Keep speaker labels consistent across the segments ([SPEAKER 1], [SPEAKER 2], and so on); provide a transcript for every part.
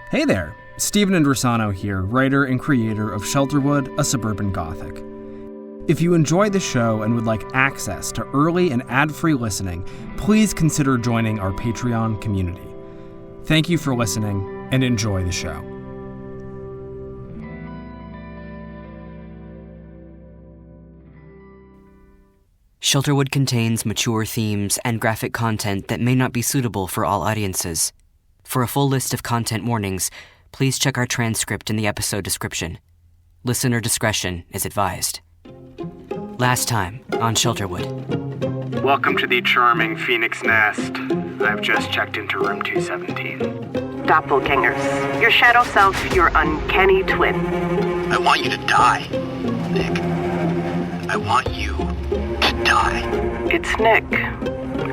[SPEAKER 1] Hey there, Stephen Indrisano here, writer and creator of Shelterwood, a Suburban Gothic. If you enjoy the show and would like access to early and ad-free listening, please consider joining our Patreon community. Thank you for listening, and enjoy the show.
[SPEAKER 2] Shelterwood contains mature themes and graphic content that may not be suitable for all audiences. For a full list of content warnings, please check our transcript in the episode description. Listener discretion is advised. Last time on Shelterwood.
[SPEAKER 3] Welcome to the charming Phoenix Nest. I've just checked into room 217.
[SPEAKER 4] Doppelgangers. Your shadow self, your uncanny twin.
[SPEAKER 5] I want you to die, Nick. I want you to die.
[SPEAKER 4] It's Nick.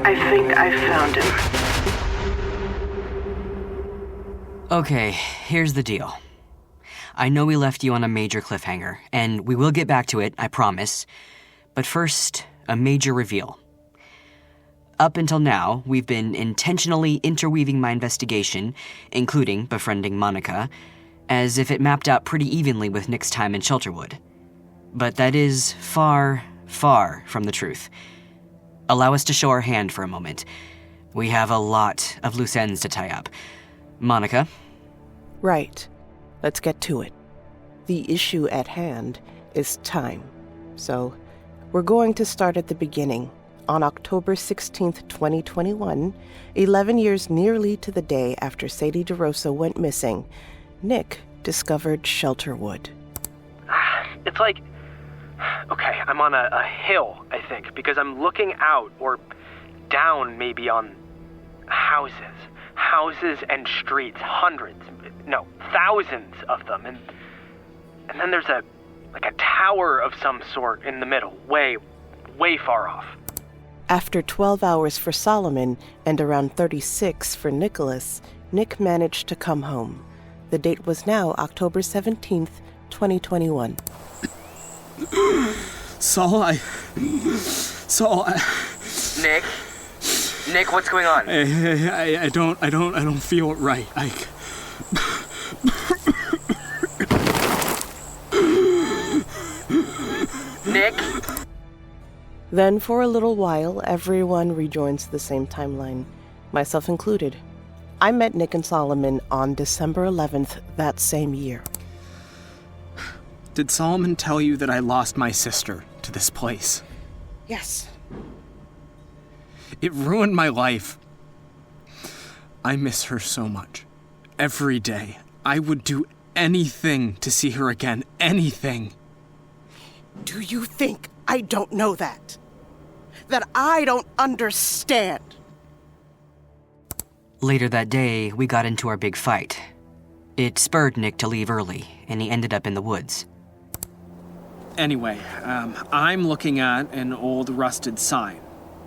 [SPEAKER 4] I think I found him.
[SPEAKER 2] Okay, here's the deal. I know we left you on a major cliffhanger, and we will get back to it, I promise. But first, a major reveal. Up until now, we've been intentionally interweaving my investigation, including befriending Monica, as if it mapped out pretty evenly with Nick's time in Shelterwood. But that is far, far from the truth. Allow us to show our hand for a moment. We have a lot of loose ends to tie up. Monica?
[SPEAKER 6] Right. Let's get to it. The issue at hand is time. So, we're going to start at the beginning. On October 16th, 2021, 11 years nearly to the day after Sadie DeRoso went missing, Nick discovered Shelterwood.
[SPEAKER 7] It's like... Okay, I'm on a hill, I think, because I'm looking out, or down maybe, on houses. Houses and streets, hundreds, no, thousands of them, and then there's a tower of some sort in the middle, way far off.
[SPEAKER 6] After 12 hours for Solomon and around 36 for Nicholas, Nick managed to come home. The date was now October 17th, 2021.
[SPEAKER 7] Nick? Nick, what's going on?
[SPEAKER 1] I don't feel it right.
[SPEAKER 7] Nick?
[SPEAKER 6] Then for a little while, everyone rejoins the same timeline, myself included. I met Nick and Solomon on December 11th that same year.
[SPEAKER 1] Did Solomon tell you that I lost my sister to this place?
[SPEAKER 6] Yes.
[SPEAKER 1] It ruined my life. I miss her so much. Every day, I would do anything to see her again. Anything.
[SPEAKER 6] Do you think I don't know that? That I don't understand?
[SPEAKER 2] Later that day, we got into our big fight. It spurred Nick to leave early, and he ended up in the woods.
[SPEAKER 1] Anyway, I'm looking at an old rusted sign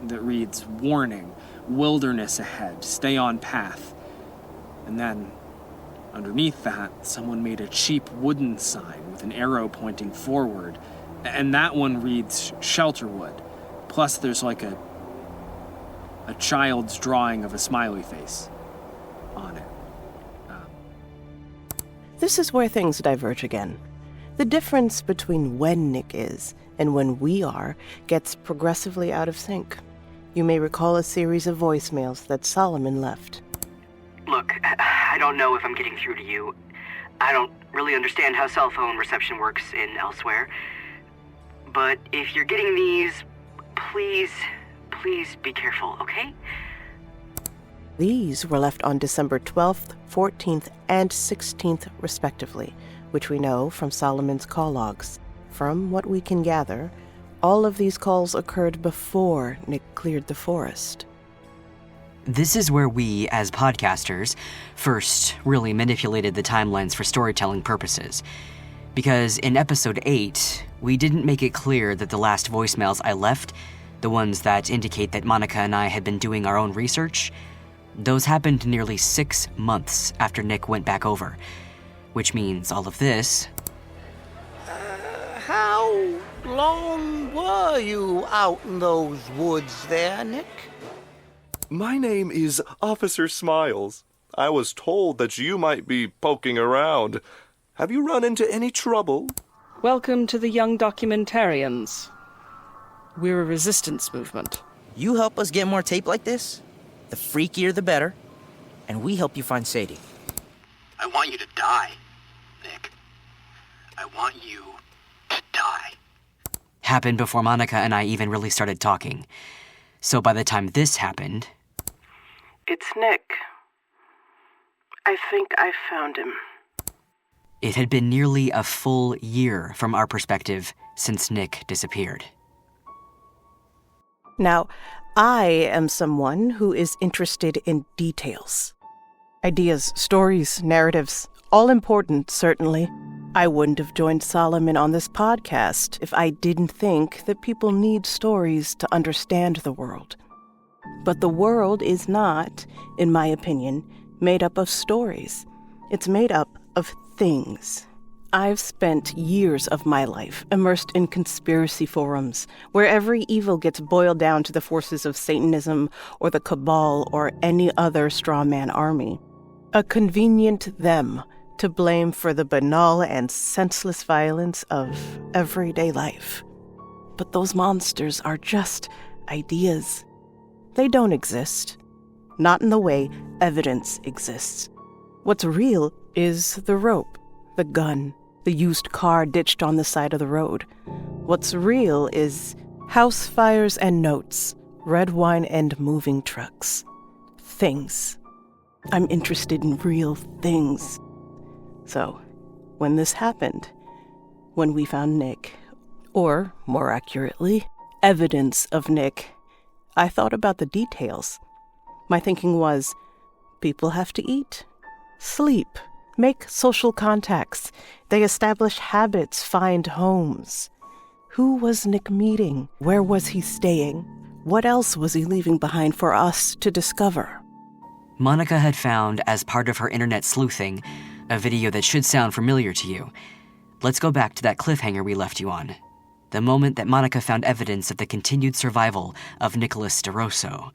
[SPEAKER 1] that reads, "Warning, wilderness ahead, stay on path." And then, underneath that, someone made a cheap wooden sign with an arrow pointing forward, and that one reads, "Shelterwood." Plus there's like a child's drawing of a smiley face on it.
[SPEAKER 6] This is where things diverge again. The difference between when Nick is and when we are gets progressively out of sync. You may recall a series of voicemails that Solomon left.
[SPEAKER 5] Look, I don't know if I'm getting through to you. I don't really understand how cell phone reception works in elsewhere. But if you're getting these, please be careful, okay?
[SPEAKER 6] These were left on December 12th, 14th, and 16th, respectively, which we know from Solomon's call logs. From what we can gather, all of these calls occurred before Nick cleared the forest.
[SPEAKER 2] This is where we, as podcasters, first really manipulated the timelines for storytelling purposes. Because in episode 8, we didn't make it clear that the last voicemails I left, the ones that indicate that Monica and I had been doing our own research, those happened nearly 6 months after Nick went back over. Which means all of this...
[SPEAKER 8] How long were you out in those woods there, Nick?
[SPEAKER 9] My name is Officer Smiles. I was told that you might be poking around. Have you run into any trouble?
[SPEAKER 10] Welcome to the Young Documentarians. We're a resistance movement.
[SPEAKER 11] You help us get more tape like this, the freakier the better, and we help you find Sadie.
[SPEAKER 12] I want you to die, Nick. I want you to die.
[SPEAKER 2] Happened before Monica and I even really started talking. So by the time this happened...
[SPEAKER 6] It's Nick. I think I found him.
[SPEAKER 2] It had been nearly a full year from our perspective since Nick disappeared.
[SPEAKER 6] Now, I am someone who is interested in details. Ideas, stories, narratives, all important, certainly. I wouldn't have joined Solomon on this podcast if I didn't think that people need stories to understand the world. But the world is not, in my opinion, made up of stories. It's made up of things. I've spent years of my life immersed in conspiracy forums, where every evil gets boiled down to the forces of Satanism or the Cabal or any other strawman army. A convenient them to blame for the banal and senseless violence of everyday life. But those monsters are just ideas. They don't exist. Not in the way evidence exists. What's real is the rope, the gun, the used car ditched on the side of the road. What's real is house fires and notes, red wine and moving trucks. Things. I'm interested in real things. So, when this happened, when we found Nick, or more accurately, evidence of Nick, I thought about the details. My thinking was, people have to eat, sleep, make social contacts. They establish habits, find homes. Who was Nick meeting? Where was he staying? What else was he leaving behind for us to discover?
[SPEAKER 2] Monica had found, as part of her internet sleuthing, a video that should sound familiar to you. Let's go back to that cliffhanger we left you on. The moment that Monica found evidence of the continued survival of Nicholas DeRoso.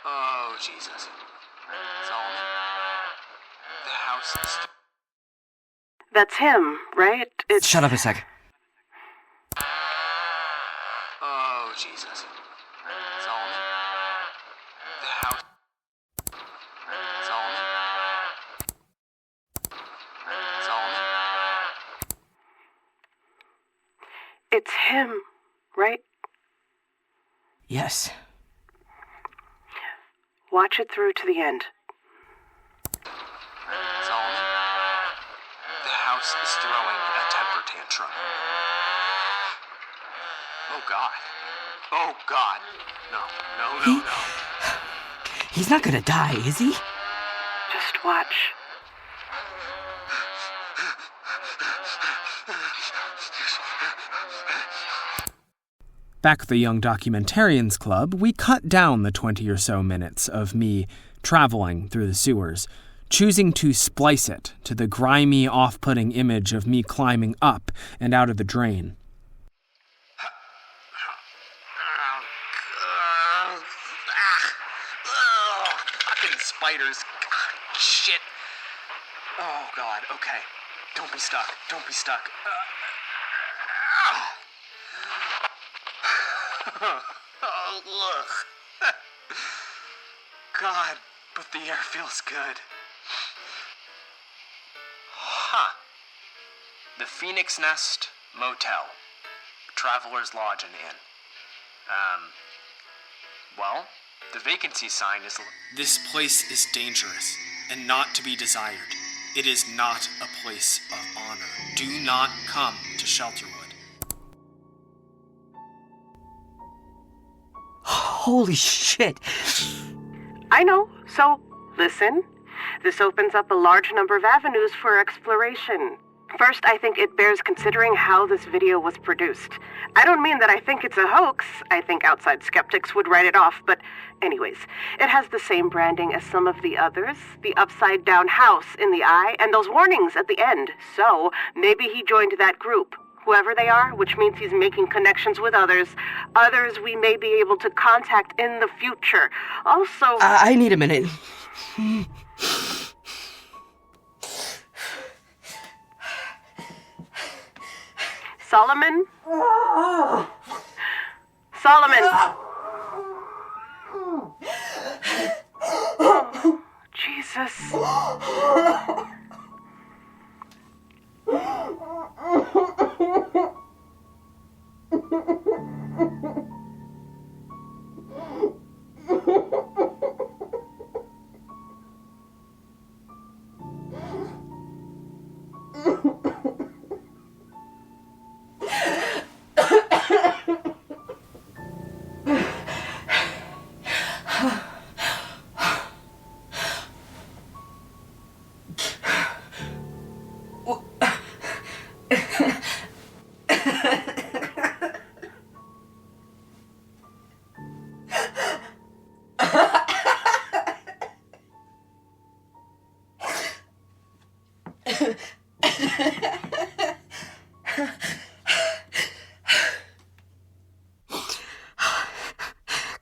[SPEAKER 12] Oh, Jesus. Solomon? The house is...
[SPEAKER 4] That's him, right?
[SPEAKER 2] Shut up a sec.
[SPEAKER 12] Oh, Jesus. Solomon? The house... Solomon? Solomon?
[SPEAKER 4] It's him, right?
[SPEAKER 2] Yes.
[SPEAKER 4] Watch it through to the end.
[SPEAKER 12] Solomon? The house is throwing a temper tantrum. Oh, God. Oh, God. No.
[SPEAKER 2] He's not gonna die, is he?
[SPEAKER 4] Just watch.
[SPEAKER 1] Back at the Young Documentarians Club, we cut down the 20 or so minutes of me traveling through the sewers, choosing to splice it to the grimy, off-putting image of me climbing up and out of the drain.
[SPEAKER 12] Fucking spiders. Shit. Oh, God. Okay. Don't be stuck. Oh, look. God, but the air feels good. Huh. The Phoenix Nest Motel. Traveler's Lodge and Inn. Well, the vacancy sign is...
[SPEAKER 1] This place is dangerous and not to be desired. It is not a place of honor. Do not come to Shelterwood.
[SPEAKER 2] Holy shit!
[SPEAKER 4] I know. So, listen. This opens up a large number of avenues for exploration. First, I think it bears considering how this video was produced. I don't mean that I think it's a hoax. I think outside skeptics would write it off, but anyways, it has the same branding as some of the others, the upside-down house in the eye, and those warnings at the end. So, maybe he joined that group. whoever they are, which means he's making connections with others. Others we may be able to contact in the future. Also...
[SPEAKER 2] I need a minute.
[SPEAKER 4] Solomon? Solomon! Oh, Jesus.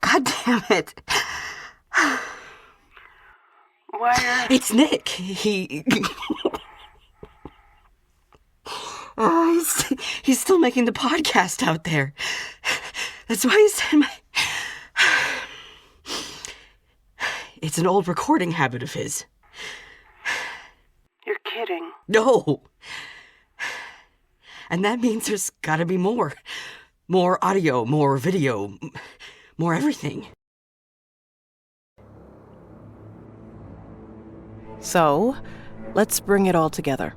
[SPEAKER 2] God damn it.
[SPEAKER 4] Why
[SPEAKER 2] It's Nick. He's still making the podcast out there. That's why he's in my... It's an old recording habit of his.
[SPEAKER 4] You're kidding.
[SPEAKER 2] No. And that means there's gotta be more. More audio, more video, more everything.
[SPEAKER 6] So, let's bring it all together.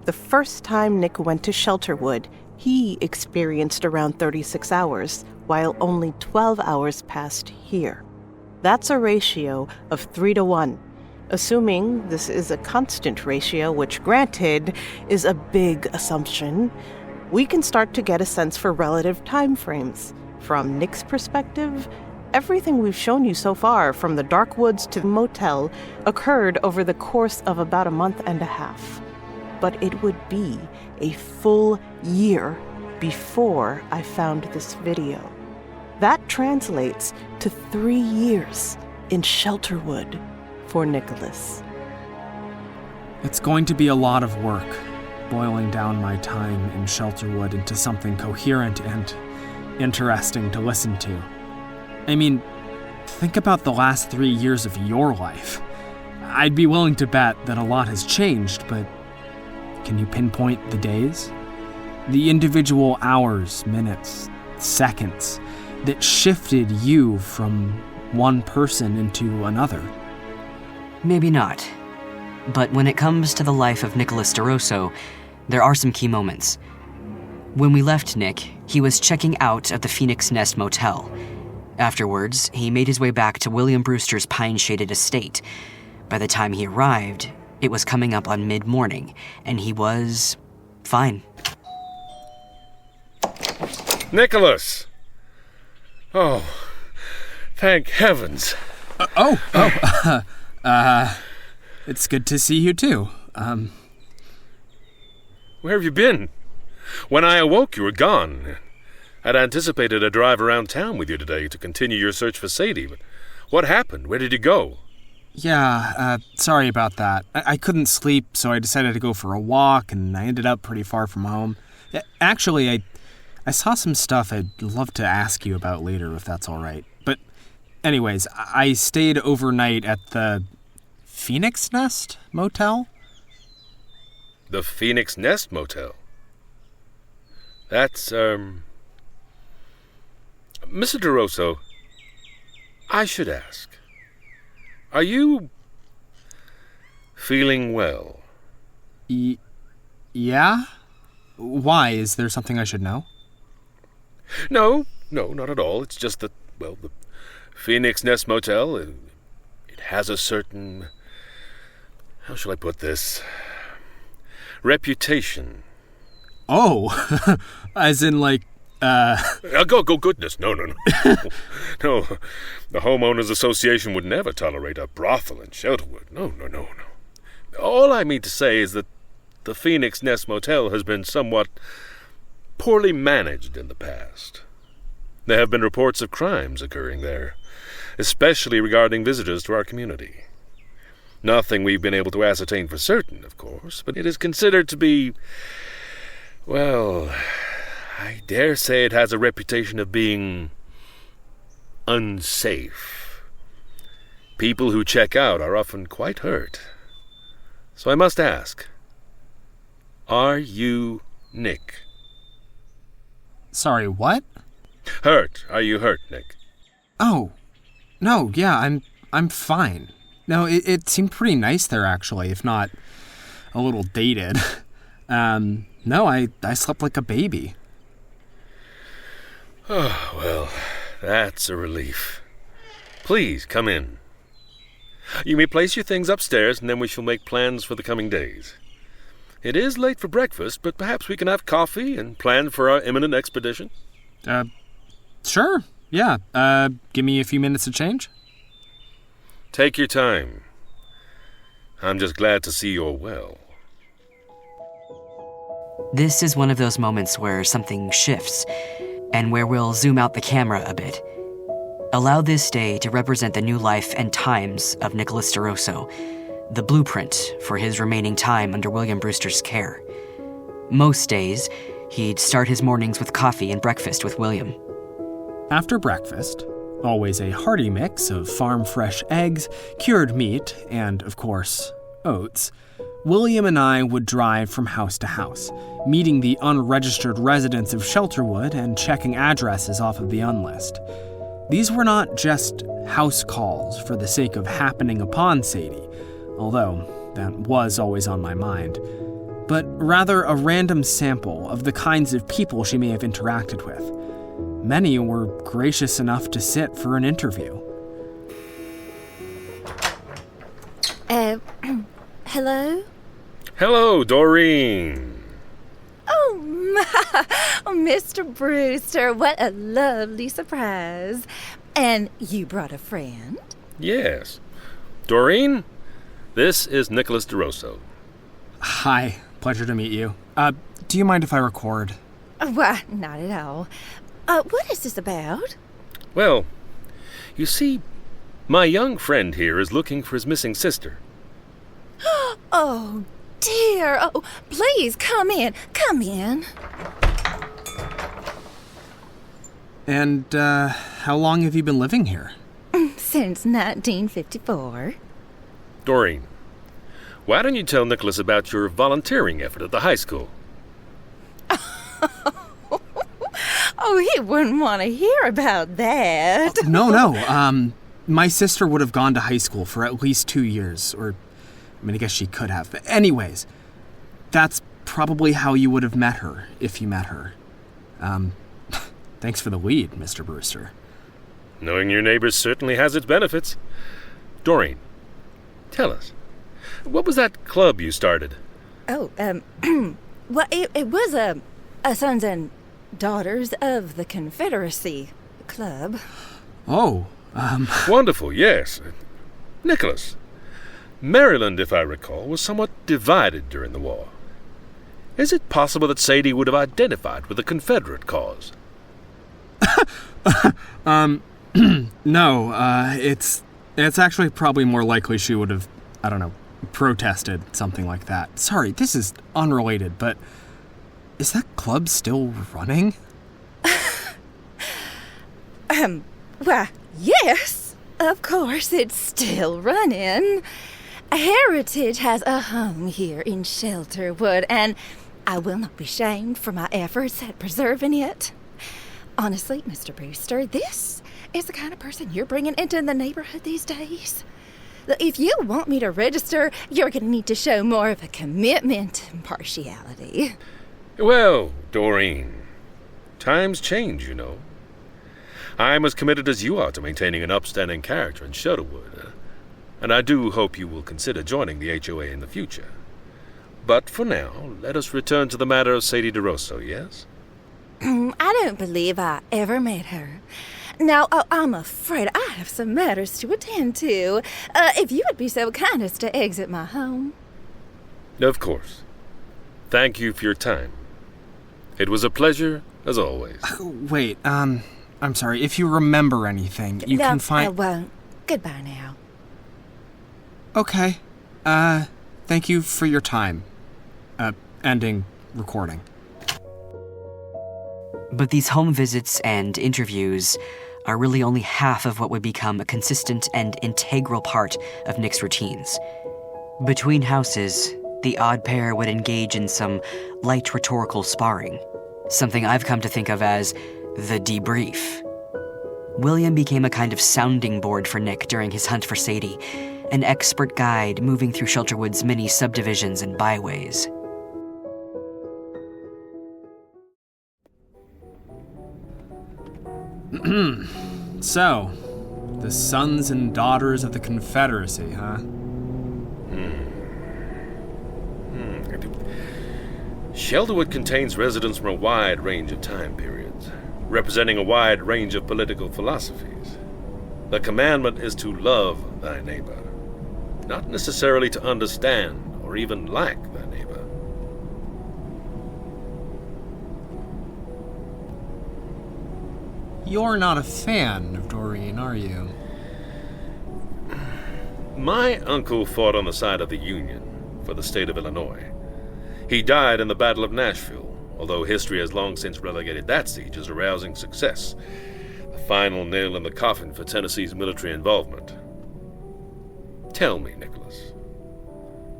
[SPEAKER 6] The first time Nick went to Shelterwood, he experienced around 36 hours, while only 12 hours passed here. That's a ratio of 3 to 1, assuming this is a constant ratio, which, granted, is a big assumption. We can start to get a sense for relative time frames. From Nick's perspective, everything we've shown you so far, from the dark woods to the motel, occurred over the course of about a month and a half. But it would be a full year before I found this video. That translates to 3 years in Shelterwood for Nicholas.
[SPEAKER 1] It's going to be a lot of work, boiling down my time in Shelterwood into something coherent and interesting to listen to. I mean, think about the last 3 years of your life. I'd be willing to bet that a lot has changed, but can you pinpoint the days? The individual hours, minutes, seconds that shifted you from one person into another?
[SPEAKER 2] Maybe not. But when it comes to the life of Nicholas DeRoso, there are some key moments. When we left Nick, he was checking out of the Phoenix Nest Motel. Afterwards, he made his way back to William Brewster's pine-shaded estate. By the time he arrived, it was coming up on mid-morning, and he was fine.
[SPEAKER 13] Nicholas! Oh, thank heavens.
[SPEAKER 1] It's good to see you too.
[SPEAKER 13] Where have you been? When I awoke, you were gone. I'd anticipated a drive around town with you today to continue your search for Sadie, but what happened? Where did you go?
[SPEAKER 1] Yeah, sorry about that. I couldn't sleep, so I decided to go for a walk, and I ended up pretty far from home. Actually, I saw some stuff I'd love to ask you about later, if that's all right. But anyways, I stayed overnight at the Phoenix Nest Motel?
[SPEAKER 13] The Phoenix Nest Motel? That's, Mr. DeRoso, I should ask, are you feeling well?
[SPEAKER 1] Yeah? Why? Is there something I should know?
[SPEAKER 13] No, not at all. It's just that, well, the Phoenix Nest Motel, it has a certain, how shall I put this, reputation.
[SPEAKER 1] Oh, as in like,
[SPEAKER 13] Go, goodness, no. No, the Homeowners Association would never tolerate a brothel in Shelterwood. No. All I mean to say is that the Phoenix Nest Motel has been somewhat poorly managed in the past. There have been reports of crimes occurring there, especially regarding visitors to our community. Nothing we've been able to ascertain for certain, of course, but it is considered to be, well, I dare say it has a reputation of being unsafe. People who check out are often quite hurt. So I must ask, are you Nick?
[SPEAKER 1] Sorry, what?
[SPEAKER 13] Hurt. Are you hurt, Nick?
[SPEAKER 1] Oh, no, yeah, I'm fine. No, it seemed pretty nice there, actually, if not a little dated. No, I slept like a baby.
[SPEAKER 13] Oh, well, that's a relief. Please, come in. You may place your things upstairs, and then we shall make plans for the coming days. It is late for breakfast, but perhaps we can have coffee and plan for our imminent expedition?
[SPEAKER 1] Sure, yeah. Give me a few minutes to change.
[SPEAKER 13] Take your time. I'm just glad to see you're well.
[SPEAKER 2] This is one of those moments where something shifts, and where we'll zoom out the camera a bit. Allow this day to represent the new life and times of Nicholas DeRoso, the blueprint for his remaining time under William Brewster's care. Most days, he'd start his mornings with coffee and breakfast with William.
[SPEAKER 1] After breakfast, always a hearty mix of farm-fresh eggs, cured meat, and, of course, oats, William and I would drive from house to house, meeting the unregistered residents of Shelterwood and checking addresses off of the unlist. These were not just house calls for the sake of happening upon Sadie, although that was always on my mind, but rather a random sample of the kinds of people she may have interacted with. Many were gracious enough to sit for an interview.
[SPEAKER 14] Hello?
[SPEAKER 13] Hello, Doreen.
[SPEAKER 14] Oh, Mr. Brewster, what a lovely surprise. And you brought a friend?
[SPEAKER 13] Yes. Doreen, this is Nicholas DeRoso.
[SPEAKER 1] Hi, pleasure to meet you. Do you mind if I record?
[SPEAKER 14] Why, not at all. What is this about?
[SPEAKER 13] Well, you see, my young friend here is looking for his missing sister.
[SPEAKER 14] Oh, dear. Oh, please, come in. Come in.
[SPEAKER 1] And, how long have you been living here?
[SPEAKER 14] Since 1954.
[SPEAKER 13] Doreen, why don't you tell Nicholas about your volunteering effort at the high school?
[SPEAKER 14] Oh, he wouldn't want to hear about that.
[SPEAKER 1] No. My sister would have gone to high school for at least 2 years, or, I mean, I guess she could have. But anyways, that's probably how you would have met her, if you met her. Thanks for the lead, Mr. Brewster.
[SPEAKER 13] Knowing your neighbors certainly has its benefits. Doreen, tell us, what was that club you started?
[SPEAKER 14] Oh, well, it was a Sons and Daughters of the Confederacy Club.
[SPEAKER 1] Oh,
[SPEAKER 13] Wonderful, yes. Nicholas, Maryland, if I recall, was somewhat divided during the war. Is it possible that Sadie would have identified with the Confederate cause?
[SPEAKER 1] No, it's actually probably more likely she would have, I don't know, protested, something like that. Sorry, this is unrelated, but is that club still running?
[SPEAKER 14] Why, yes, of course it's still running. Heritage has a home here in Shelterwood, and I will not be shamed for my efforts at preserving it. Honestly, Mr. Brewster, this is the kind of person you're bringing into the neighborhood these days. If you want me to register, you're going to need to show more of a commitment and partiality.
[SPEAKER 13] Well, Doreen, times change, you know. I'm as committed as you are to maintaining an upstanding character in Shelterwood, and I do hope you will consider joining the HOA in the future. But for now, let us return to the matter of Sadie DeRoso, yes?
[SPEAKER 14] I don't believe I ever met her. Now, I'm afraid I have some matters to attend to. If you would be so kind as to exit my home.
[SPEAKER 13] Of course. Thank you for your time. It was a pleasure, as always.
[SPEAKER 1] Wait, I'm sorry. If you remember anything, you can find...
[SPEAKER 14] I won't. Goodbye now.
[SPEAKER 1] Okay. Thank you for your time. Ending recording.
[SPEAKER 2] But these home visits and interviews are really only half of what would become a consistent and integral part of Nick's routines. Between houses, the odd pair would engage in some light rhetorical sparring, something I've come to think of as the debrief. William became a kind of sounding board for Nick during his hunt for Sadie, an expert guide moving through Shelterwood's many subdivisions and byways.
[SPEAKER 1] So, the sons and daughters of the Confederacy, huh?
[SPEAKER 13] Shelterwood contains residents from a wide range of time periods, representing a wide range of political philosophies. The commandment is to love thy neighbor, not necessarily to understand or even like thy neighbor.
[SPEAKER 1] You're not a fan of Doreen, are you?
[SPEAKER 13] My uncle fought on the side of the Union for the state of Illinois. He died in the Battle of Nashville, although history has long since relegated that siege as a rousing success, the final nail in the coffin for Tennessee's military involvement. Tell me, Nicholas,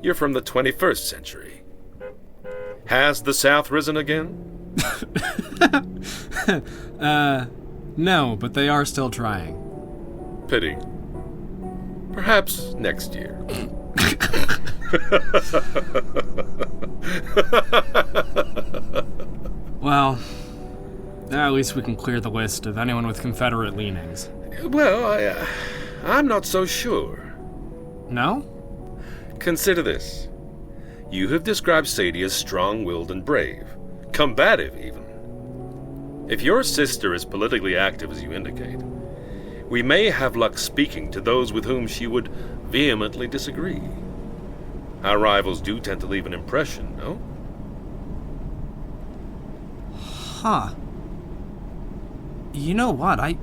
[SPEAKER 13] you're from the 21st century. Has the South risen again?
[SPEAKER 1] No, but they are still trying.
[SPEAKER 13] Pity. Perhaps next year.
[SPEAKER 1] Well, at least we can clear the list of anyone with Confederate leanings.
[SPEAKER 13] Well, I'm not so sure.
[SPEAKER 1] No?
[SPEAKER 13] Consider this. You have described Sadie as strong-willed and brave, combative even. If your sister is politically active as you indicate, we may have luck speaking to those with whom she would vehemently disagree. Our rivals do tend to leave an impression, no?
[SPEAKER 1] Huh. You know what? I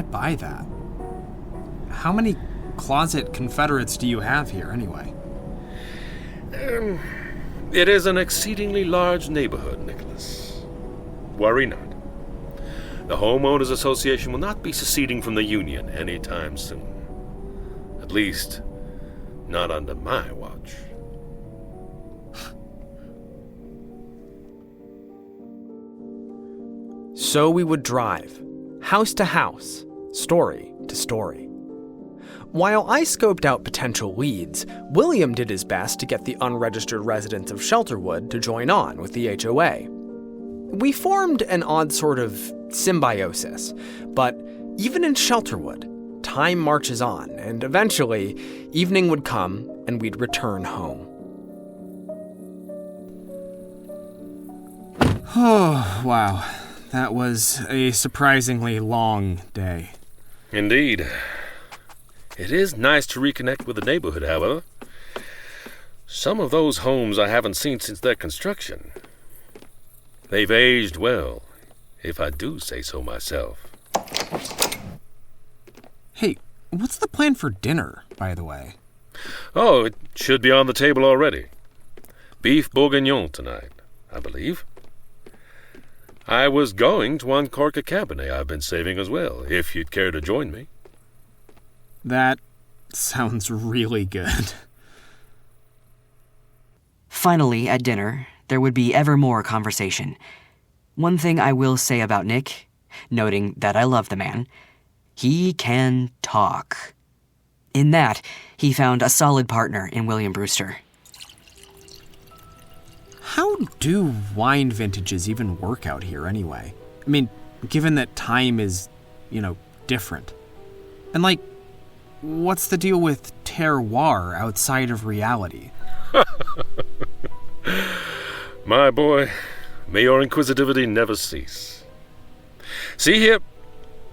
[SPEAKER 1] buy that. How many closet Confederates do you have here, anyway?
[SPEAKER 13] It is an exceedingly large neighborhood, Nicholas. Worry not. The Homeowners Association will not be seceding from the Union anytime soon. At least, not under my watch.
[SPEAKER 15] So we would drive, house to house, story to story. While I scoped out potential leads, William did his best to get the unregistered residents of Shelterwood to join on with the HOA. We formed an odd sort of symbiosis, but even in Shelterwood, time marches on, and eventually, evening would come and we'd return home.
[SPEAKER 1] Oh, wow. That was a surprisingly long day.
[SPEAKER 13] Indeed. It is nice to reconnect with the neighborhood, however. Some of those homes I haven't seen since their construction. They've aged well, if I do say so myself.
[SPEAKER 1] Hey, what's the plan for dinner, by the way?
[SPEAKER 13] Oh, it should be on the table already. Beef bourguignon tonight, I believe. I was going to uncork a Cabernet I've been saving as well, if you'd care to join me.
[SPEAKER 1] That sounds really good.
[SPEAKER 2] Finally, at dinner, there would be ever more conversation. One thing I will say about Nick, noting that I love the man, he can talk. In that, he found a solid partner in William Brewster.
[SPEAKER 1] How do wine vintages even work out here anyway? I mean, given that time is, different. And what's the deal with terroir outside of reality?
[SPEAKER 13] My boy, may your inquisitivity never cease. See here,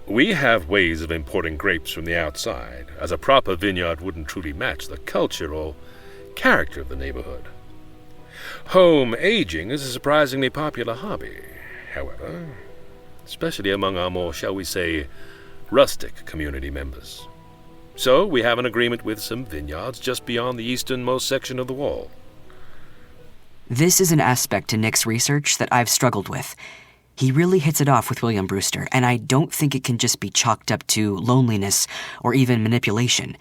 [SPEAKER 13] we have ways of importing grapes from the outside, as a proper vineyard wouldn't truly match the culture or character of the neighborhood. Home aging is a surprisingly popular hobby, however, especially among our more, shall we say, rustic community members. So we have an agreement with some vineyards just beyond the easternmost section of the wall.
[SPEAKER 2] This is an aspect to Nick's research that I've struggled with. He really hits it off with William Brewster, and I don't think it can just be chalked up to loneliness or even manipulation.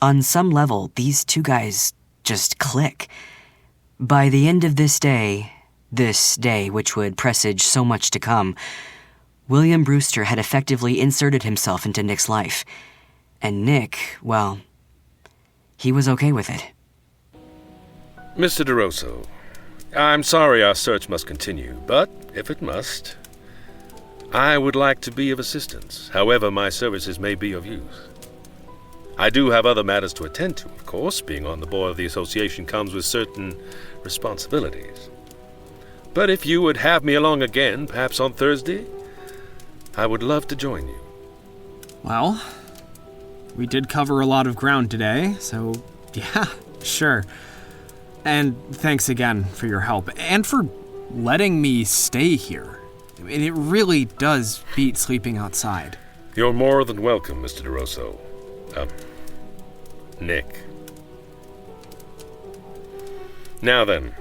[SPEAKER 2] On some level, these two guys just click. By the end of this day which would presage so much to come, William Brewster had effectively inserted himself into Nick's life. And Nick, well, he was okay with it.
[SPEAKER 13] Mr. DeRoso, I'm sorry our search must continue, but if it must, I would like to be of assistance, however my services may be of use. I do have other matters to attend to, of course. Being on the board of the association comes with certain responsibilities. But if you would have me along again, perhaps on Thursday, I would love to join you.
[SPEAKER 1] Well, we did cover a lot of ground today, so yeah, sure. And thanks again for your help, and for letting me stay here. I mean, it really does beat sleeping outside.
[SPEAKER 13] You're more than welcome, Mr. DeRoso. Nick. Now then,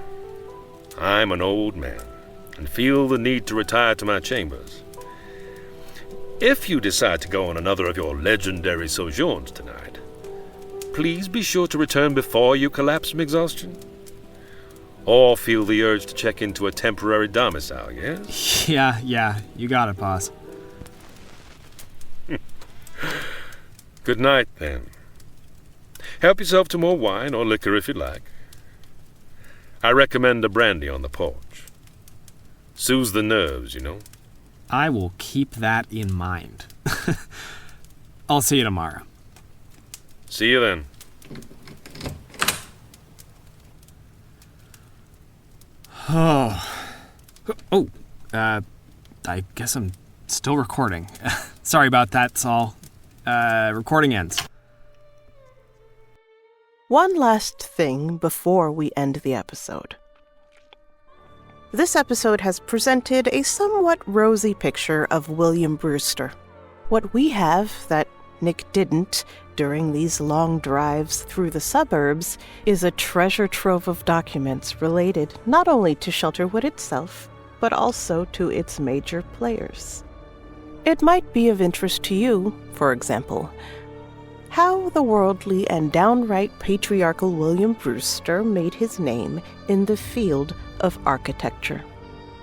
[SPEAKER 13] I'm an old man, and feel the need to retire to my chambers. If you decide to go on another of your legendary sojourns tonight, please be sure to return before you collapse from exhaustion. Or feel the urge to check into a temporary domicile, yes?
[SPEAKER 1] Yeah, you got it, boss.
[SPEAKER 13] Good night, then. Help yourself to more wine or liquor if you'd like. I recommend a brandy on the porch. Soothes the nerves, you know.
[SPEAKER 1] I will keep that in mind. I'll see you tomorrow.
[SPEAKER 13] See you then.
[SPEAKER 1] I guess I'm still recording. Sorry about that, Saul. Recording ends.
[SPEAKER 6] One last thing before we end the episode. This episode has presented a somewhat rosy picture of William Brewster. What we have that Nick didn't during these long drives through the suburbs is a treasure trove of documents related not only to Shelterwood itself, but also to its major players. It might be of interest to you, for example, how the worldly and downright patriarchal William Brewster made his name in the field of architecture.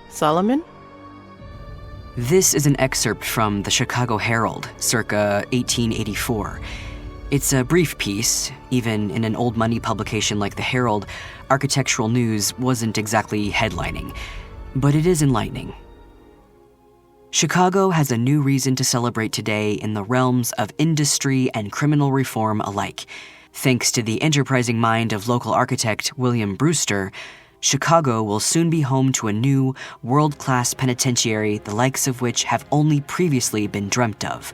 [SPEAKER 6] Solomon?
[SPEAKER 2] This is an excerpt from the Chicago Herald, circa 1884. It's a brief piece. Even in an old money publication like the Herald, architectural news wasn't exactly headlining, but it is enlightening. Chicago has a new reason to celebrate today in the realms of industry and criminal reform alike. Thanks to the enterprising mind of local architect William Brewster, Chicago will soon be home to a new, world-class penitentiary the likes of which have only previously been dreamt of.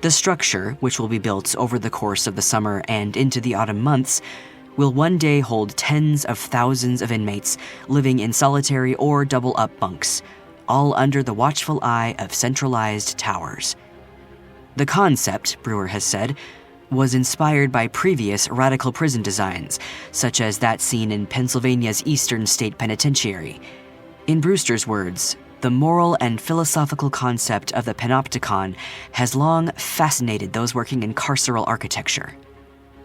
[SPEAKER 2] The structure, which will be built over the course of the summer and into the autumn months, will one day hold tens of thousands of inmates living in solitary or double-up bunks, all under the watchful eye of centralized towers. The concept, Brewer has said, was inspired by previous radical prison designs, such as that seen in Pennsylvania's Eastern State Penitentiary. In Brewster's words, the moral and philosophical concept of the panopticon has long fascinated those working in carceral architecture.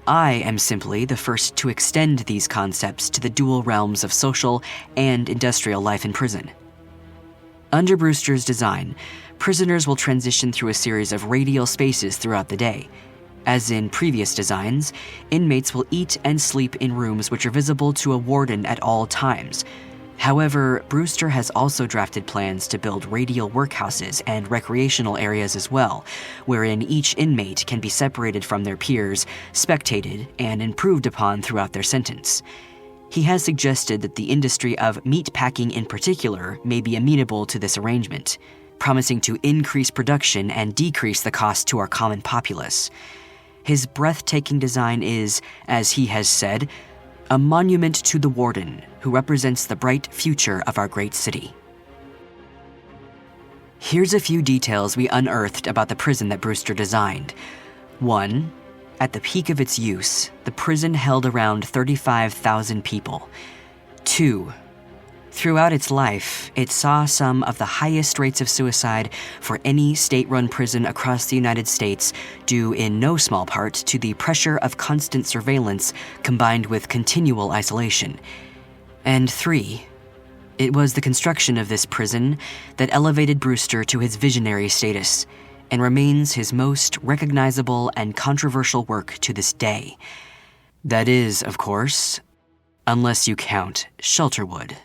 [SPEAKER 2] I am simply the first to extend these concepts to the dual realms of social and industrial life in prison. Under Brewster's design, prisoners will transition through a series of radial spaces throughout the day. As in previous designs, inmates will eat and sleep in rooms which are visible to a warden at all times. However, Brewster has also drafted plans to build radial workhouses and recreational areas as well, wherein each inmate can be separated from their peers, spectated, and improved upon throughout their sentence. He has suggested that the industry of meatpacking in particular may be amenable to this arrangement, promising to increase production and decrease the cost to our common populace. His breathtaking design is, as he has said, a monument to the warden, who represents the bright future of our great city. Here's a few details we unearthed about the prison that Brewster designed. 1. At the peak of its use, the prison held around 35,000 people. 2. Throughout its life, it saw some of the highest rates of suicide for any state-run prison across the United States, due in no small part to the pressure of constant surveillance combined with continual isolation. And 3. It was the construction of this prison that elevated Brewster to his visionary status, and remains his most recognizable and controversial work to this day. That is, of course, unless you count Shelterwood.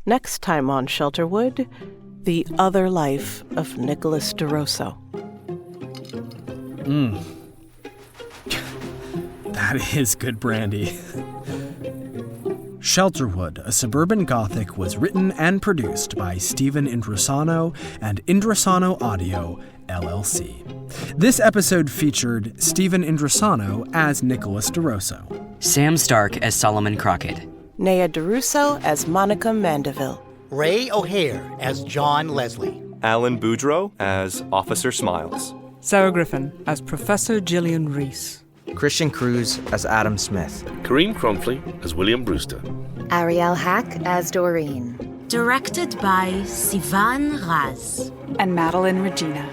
[SPEAKER 6] Next time on Shelterwood, The Other Life of Nicholas DeRoso.
[SPEAKER 16] That is good brandy. Shelterwood, a Suburban Gothic, was written and produced by Stephen Indrisano and Indrisano Audio, LLC. This episode featured Stephen Indrisano as Nicholas DeRoso,
[SPEAKER 2] Sam Stark as Solomon Crockett,
[SPEAKER 6] Nhea Durousseau as Monica Mandeville,
[SPEAKER 8] Ray O'Hare as John Leslie,
[SPEAKER 9] Alan Boudreaux as Officer Smiles,
[SPEAKER 10] Sarah Griffin as Professor Jillian Rhys,
[SPEAKER 11] Christian Cruz as Adam Smith,
[SPEAKER 13] Karim Kronfli as William Brewster,
[SPEAKER 17] Ariel Hack as Doreen.
[SPEAKER 18] Directed by Sivan Raz
[SPEAKER 10] and Madeleine Regina.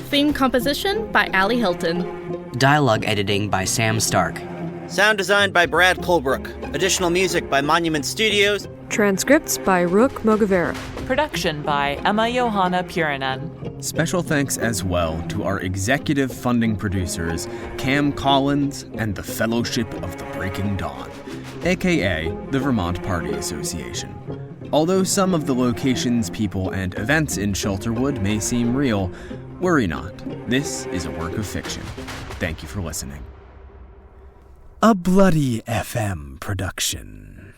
[SPEAKER 19] Theme composition by Ali Hylton.
[SPEAKER 2] Dialogue editing by Sam Stark.
[SPEAKER 20] Sound design by Brad Colbrook. Additional music by Monument Studios.
[SPEAKER 21] Transcripts by Rook Mogavero.
[SPEAKER 22] Production by Emma Puranen.
[SPEAKER 16] Special thanks as well to our executive funding producers, Cam Collins and the Fellowship of the Breaking Dawn, a.k.a. the Vermont Party Association. Although some of the locations, people, and events in Shelterwood may seem real, worry not. This is a work of fiction. Thank you for listening. A Bloody FM production.